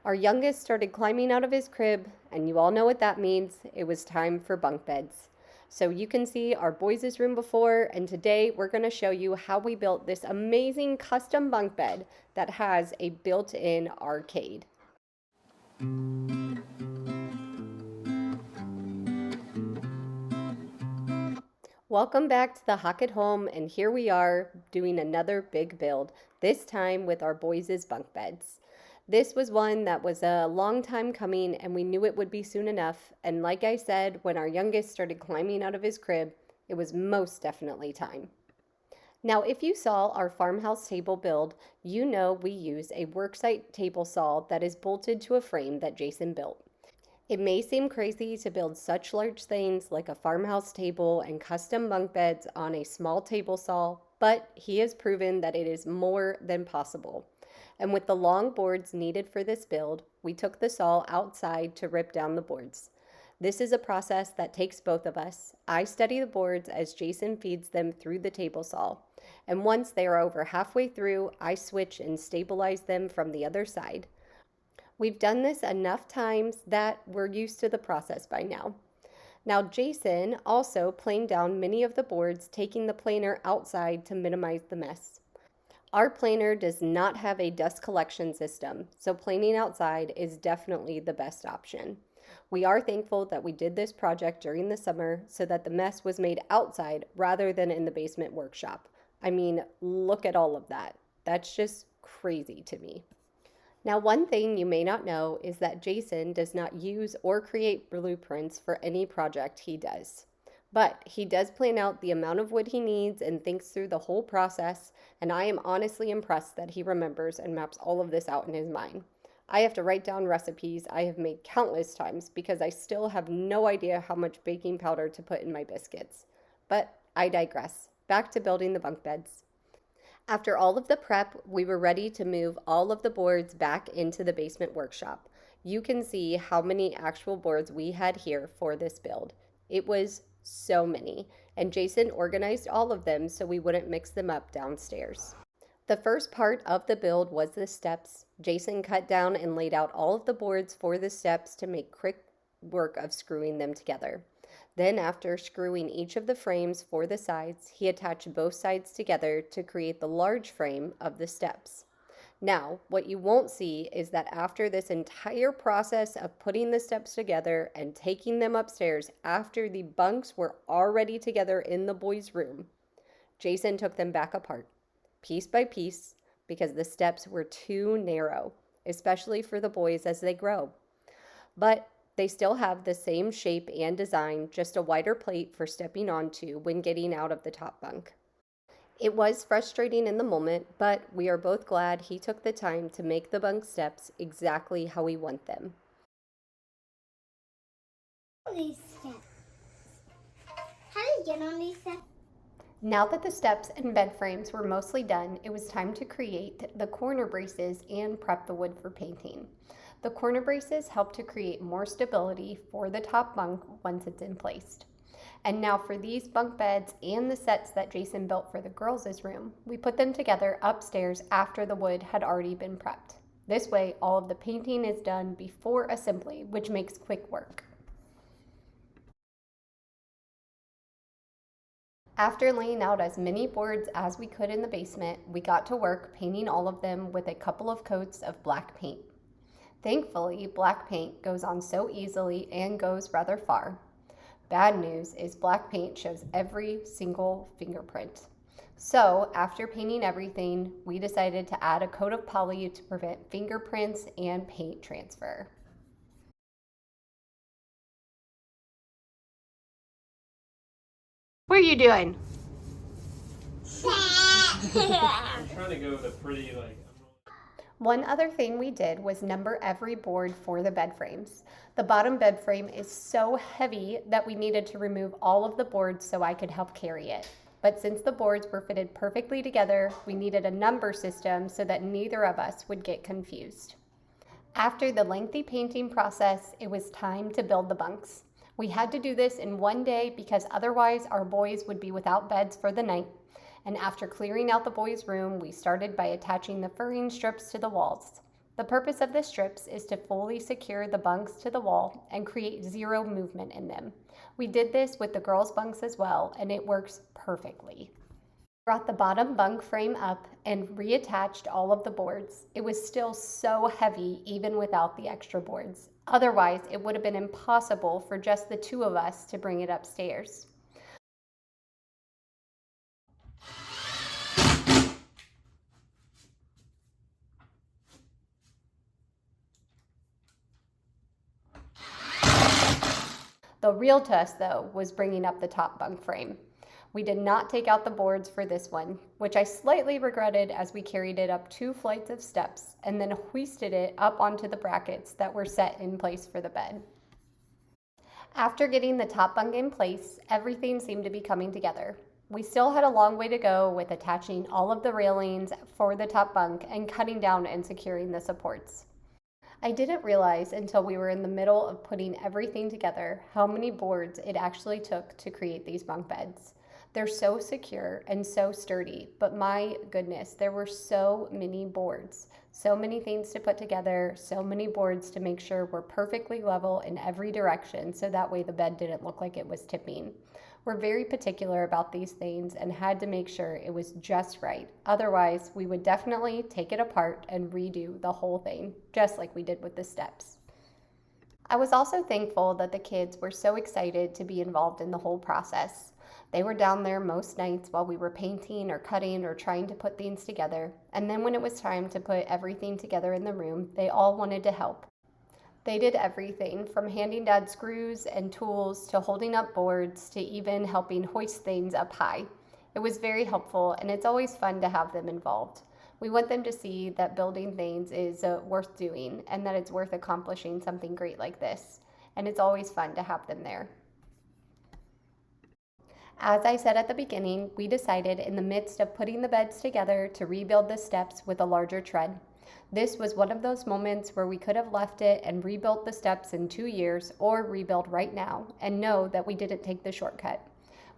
Our youngest started climbing out of his crib, and you all know what that means. It was time for bunk beds. So you can see our boys' room before, and today we're going to show you how we built this amazing custom bunk bed that has a built-in arcade. Welcome back to the Hock at Home, and here we are doing another big build, this time with our boys' bunk beds. This was one that was a long time coming, and we knew it would be soon enough. And like I said, when our youngest started climbing out of his crib, it was most definitely time. Now, if you saw our farmhouse table build, you know we use a worksite table saw that is bolted to a frame that Jason built. It may seem crazy to build such large things like a farmhouse table and custom bunk beds on a small table saw, but he has proven that it is more than possible. And with the long boards needed for this build, we took the saw outside to rip down the boards. This is a process that takes both of us. I study the boards as Jason feeds them through the table saw. And once they are over halfway through, I switch and stabilize them from the other side. We've done this enough times that we're used to the process by now. Now, Jason also planed down many of the boards, taking the planer outside to minimize the mess. Our planer does not have a dust collection system, so planing outside is definitely the best option. We are thankful that we did this project during the summer so that the mess was made outside rather than in the basement workshop. I mean, look at all of that. That's just crazy to me. Now, one thing you may not know is that Jason does not use or create blueprints for any project he does. But he does plan out the amount of wood he needs and thinks through the whole process, and I am honestly impressed that he remembers and maps all of this out in his mind. I have to write down recipes I have made countless times because I still have no idea how much baking powder to put in my biscuits. But I digress. Back to building the bunk beds. After all of the prep, we were ready to move all of the boards back into the basement workshop. You can see how many actual boards we had here for this build. It was so many, and Jason organized all of them so we wouldn't mix them up downstairs. The first part of the build was the steps. Jason cut down and laid out all of the boards for the steps to make quick work of screwing them together. Then, after screwing each of the frames for the sides, he attached both sides together to create the large frame of the steps. Now, what you won't see is that after this entire process of putting the steps together and taking them upstairs after the bunks were already together in the boys' room, Jason took them back apart, piece by piece, because the steps were too narrow, especially for the boys as they grow. But they still have the same shape and design, just a wider plate for stepping onto when getting out of the top bunk. It was frustrating in the moment, but we are both glad he took the time to make the bunk steps exactly how we want them. These steps. How do you get on these steps? Now that the steps and bed frames were mostly done, it was time to create the corner braces and prep the wood for painting. The corner braces help to create more stability for the top bunk once it's in place. And now for these bunk beds and the sets that Jason built for the girls' room, we put them together upstairs after the wood had already been prepped. This way, all of the painting is done before assembly, which makes quick work. After laying out as many boards as we could in the basement, we got to work painting all of them with a couple of coats of black paint. Thankfully, black paint goes on so easily and goes rather far. Bad news is black paint shows every single fingerprint. So after painting everything, we decided to add a coat of poly to prevent fingerprints and paint transfer. What are you doing? I'm trying to go with a pretty, One other thing we did was number every board for the bed frames. The bottom bed frame is so heavy that we needed to remove all of the boards so I could help carry it. But since the boards were fitted perfectly together, we needed a number system so that neither of us would get confused. After the lengthy painting process, it was time to build the bunks. We had to do this in one day because otherwise our boys would be without beds for the night. And after clearing out the boys' room, we started by attaching the furring strips to the walls. The purpose of the strips is to fully secure the bunks to the wall and create zero movement in them. We did this with the girls' bunks as well, and it works perfectly. Brought the bottom bunk frame up and reattached all of the boards. It was still so heavy even without the extra boards. Otherwise, it would have been impossible for just the two of us to bring it upstairs. The real test, though, was bringing up the top bunk frame. We did not take out the boards for this one, which I slightly regretted as we carried it up 2 flights of steps and then hoisted it up onto the brackets that were set in place for the bed. After getting the top bunk in place, everything seemed to be coming together. We still had a long way to go with attaching all of the railings for the top bunk and cutting down and securing the supports. I didn't realize until we were in the middle of putting everything together how many boards it actually took to create these bunk beds. They're so secure and so sturdy, but my goodness, there were so many boards, so many things to put together, so many boards to make sure we're perfectly level in every direction so that way the bed didn't look like it was tipping. We're very particular about these things and had to make sure it was just right. Otherwise, we would definitely take it apart and redo the whole thing, just like we did with the steps. I was also thankful that the kids were so excited to be involved in the whole process. They were down there most nights while we were painting or cutting or trying to put things together. And then when it was time to put everything together in the room, they all wanted to help. They did everything from handing Dad screws and tools to holding up boards to even helping hoist things up high. It was very helpful, and it's always fun to have them involved. We want them to see that building things is worth doing and that it's worth accomplishing something great like this. And it's always fun to have them there. As I said at the beginning, we decided in the midst of putting the beds together to rebuild the steps with a larger tread. This was one of those moments where we could have left it and rebuilt the steps in 2 years or rebuild right now and know that we didn't take the shortcut.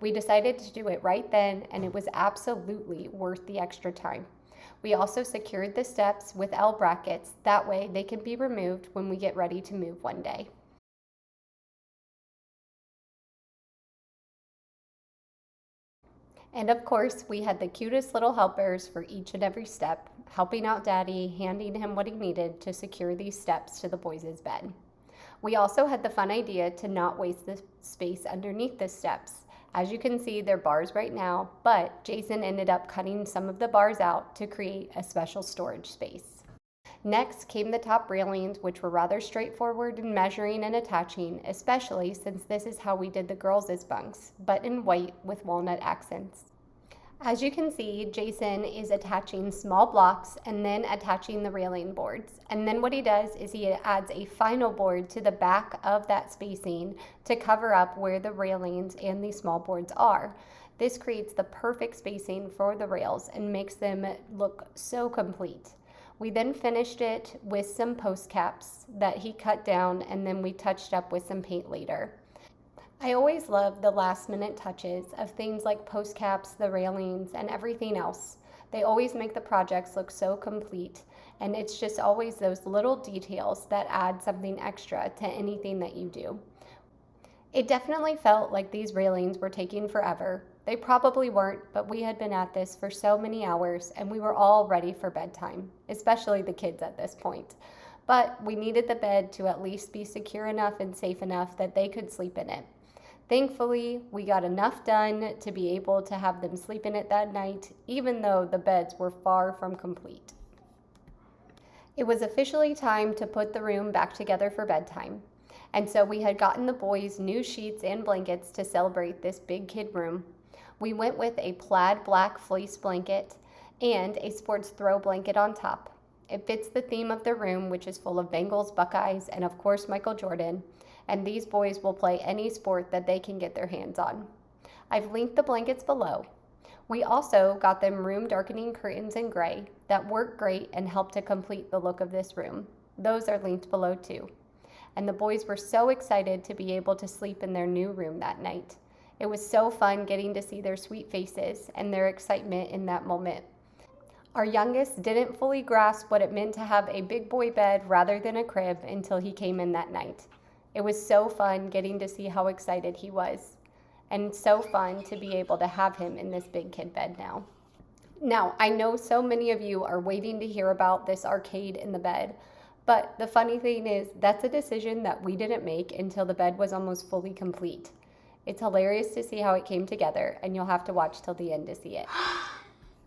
We decided to do it right then, and it was absolutely worth the extra time. We also secured the steps with L brackets. That way they can be removed when we get ready to move one day. And of course, we had the cutest little helpers for each and every step, helping out Daddy, handing him what he needed to secure these steps to the boys' bed. We also had the fun idea to not waste the space underneath the steps. As you can see, they're bars right now, but Jason ended up cutting some of the bars out to create a special storage space. Next came the top railings, which were rather straightforward in measuring and attaching, especially since this is how we did the girls' bunks, but in white with walnut accents. As you can see, Jason is attaching small blocks and then attaching the railing boards. And then what he does is he adds a final board to the back of that spacing to cover up where the railings and the small boards are. This creates the perfect spacing for the rails and makes them look so complete. We then finished it with some post caps that he cut down, and then we touched up with some paint later. I always love the last minute touches of things like post caps, the railings, and everything else. They always make the projects look so complete, and it's just always those little details that add something extra to anything that you do. It definitely felt like these railings were taking forever. They probably weren't, but we had been at this for so many hours and we were all ready for bedtime, especially the kids at this point. But we needed the bed to at least be secure enough and safe enough that they could sleep in it. Thankfully, we got enough done to be able to have them sleep in it that night, even though the beds were far from complete. It was officially time to put the room back together for bedtime. And so we had gotten the boys new sheets and blankets to celebrate this big kid room. We went with a plaid black fleece blanket and a sports throw blanket on top. It fits the theme of the room, which is full of Bengals, Buckeyes, and of course Michael Jordan. And these boys will play any sport that they can get their hands on. I've linked the blankets below. We also got them room darkening curtains in gray that work great and help to complete the look of this room. Those are linked below too. And the boys were so excited to be able to sleep in their new room that night. It was so fun getting to see their sweet faces and their excitement in that moment. Our youngest didn't fully grasp what it meant to have a big boy bed rather than a crib until he came in that night. It was so fun getting to see how excited he was, and so fun to be able to have him in this big kid bed now. Now, I know so many of you are waiting to hear about this arcade in the bed, but the funny thing is that's a decision that we didn't make until the bed was almost fully complete. It's hilarious to see how it came together, and you'll have to watch till the end to see it.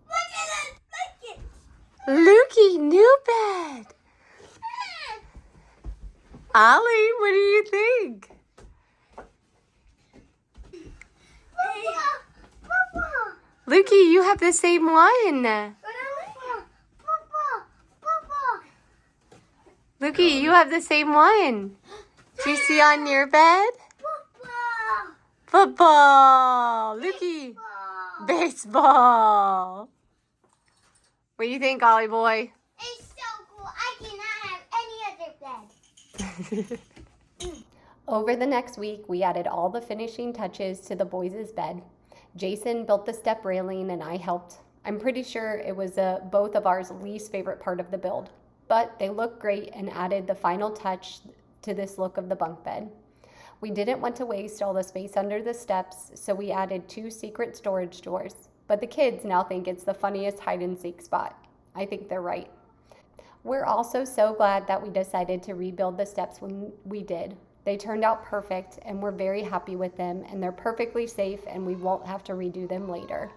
Look at it! Look it! Lukey, new bed! Ollie, what do you think? Papa! Papa! Lukey, you have the same one. Papa! Papa! Lukey, you have the same one. Do you see on your bed? Papa! Football. Lukey, Papa! baseball. What do you think, Ollie boy? It's so cool. I cannot have any other bed. Over the next week, we added all the finishing touches to the boys' bed. Jason built the step railing and I helped. I'm pretty sure it was both of ours least favorite part of the build, but they look great and added the final touch to this look of the bunk bed. We didn't want to waste all the space under the steps, so we added 2 secret storage drawers, but the kids now think it's the funniest hide and seek spot. I think they're right. We're also so glad that we decided to rebuild the steps when we did. They turned out perfect and we're very happy with them, and they're perfectly safe and we won't have to redo them later.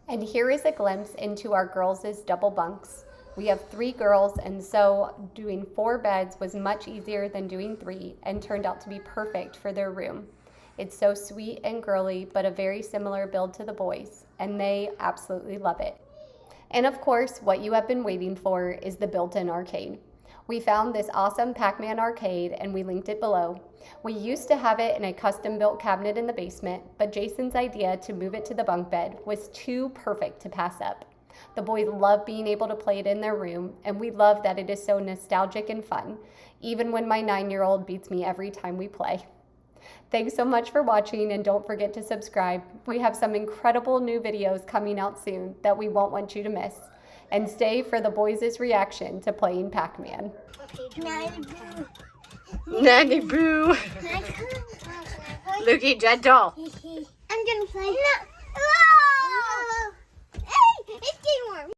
And here is a glimpse into our girls' double bunks. We have 3 girls, and so doing 4 beds was much easier than doing 3 and turned out to be perfect for their room. It's so sweet and girly, but a very similar build to the boys, and they absolutely love it. And of course, what you have been waiting for is the built-in arcade. We found this awesome Pac-Man arcade and we linked it below. We used to have it in a custom-built cabinet in the basement, but Jason's idea to move it to the bunk bed was too perfect to pass up. The boys love being able to play it in their room, and we love that it is so nostalgic and fun, even when my 9-year-old beats me every time we play. Thanks so much for watching, and don't forget to subscribe. We have some incredible new videos coming out soon that we won't want you to miss. And stay for the boys' reaction to playing Pac-Man. Nanny Boo. Nanny boo! Lukey, gentle. I'm gonna play. No.